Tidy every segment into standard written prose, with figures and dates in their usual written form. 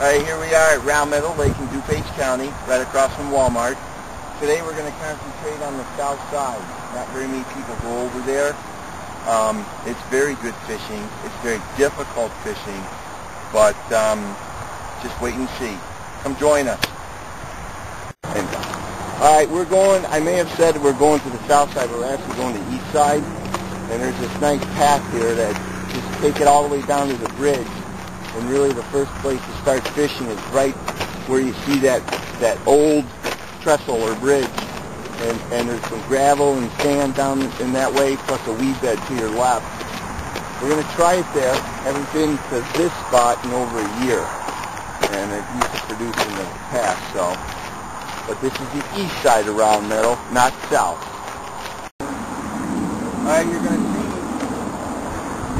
Alright, here we are at Meadow Lake in DuPage County, right across from Walmart. Today we're going to concentrate on the south side. Not very many people go over there. It's very good fishing. It's very difficult fishing, but just wait and see. Come join us. Alright, we're going, I may have said we're going to the south side, but we're actually going to the east side. And there's this nice path here that just take it all the way down to the bridge. And really the first place to start fishing is right where you see that old trestle or bridge. And there's some gravel and sand down in that way, plus a weed bed to your left. We're going to try it there. Haven't been to this spot in over a year. And it used to produce in the past, so. But this is the east side of Round Meadow, not south. Alright, you're going to see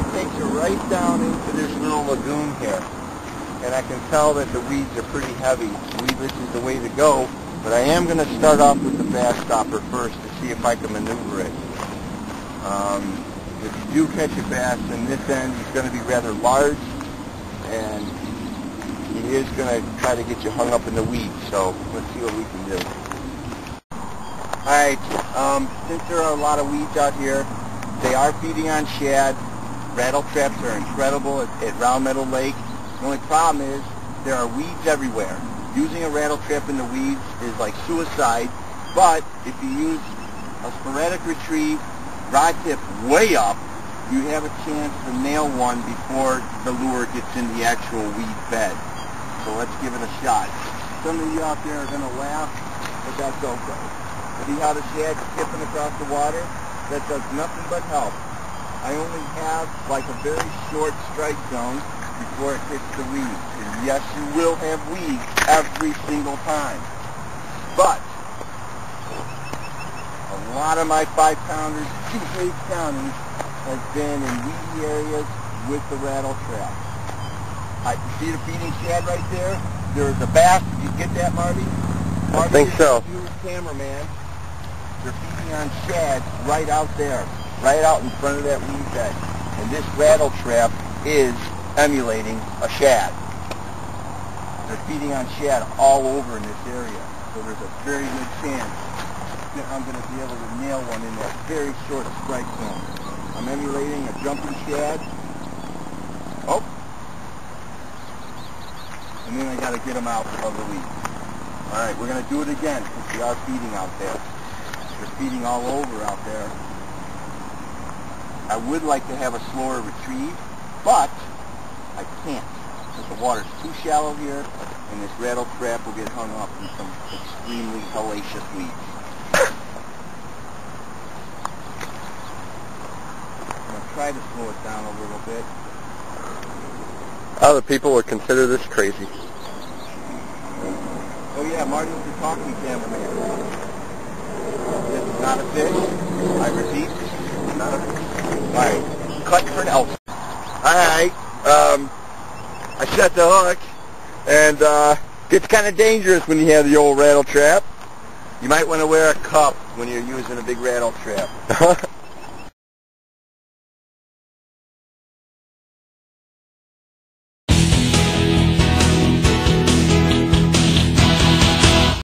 it takes you right down into this little lagoon here. And I can tell that the weeds are pretty heavy. Weedless is the way to go. But I am going to start off with the bass stopper first to see if I can maneuver it. If you do catch a bass in this end, he's going to be rather large. And he is going to try to get you hung up in the weeds. So let's see what we can do. Alright, since there are a lot of weeds out here, they are feeding on shad. Rattle traps are incredible at Round Meadow Lake. The only problem is there are weeds everywhere. Using a rattle trap in the weeds is like suicide, but if you use a sporadic retrieve, rod tip way up, you have a chance to nail one before the lure gets in the actual weed bed. So let's give it a shot. Some of you out there are going to laugh, but that's okay. See how the shad's skipping across the water? That does nothing but help. I only have like a very short strike zone before it hits the weeds. And yes, you will have weeds every single time. But a lot of my 5-pounders, DuPage County, has been in weedy areas with the rattle trap. You see the feeding shad right there? There's a bass. Did you get that, Marty? I think so. Cameraman. They're feeding on shad right out there, right out in front of that weed bed. And this rattle trap is emulating a shad. They're feeding on shad all over in this area. So there's a very good chance that I'm going to be able to nail one in that very short strike zone. I'm emulating a jumping shad. Oh. And then I got to get them out of the weeds. Alright, we're going to do it again since we are feeding out there. They're feeding all over out there. I would like to have a slower retrieve, but I can't because the water's too shallow here and this rattle trap will get hung up in some extremely hellacious weeds. I'm going to try to slow it down a little bit. Other people would consider this crazy. Oh yeah, Marty was the talking cameraman. This is not a fish. I repeat, this is not a fish. Alright, cut for an elf. Alright, I set the hook, and gets kind of dangerous when you have the old rattle trap. You might want to wear a cup when you're using a big rattle trap.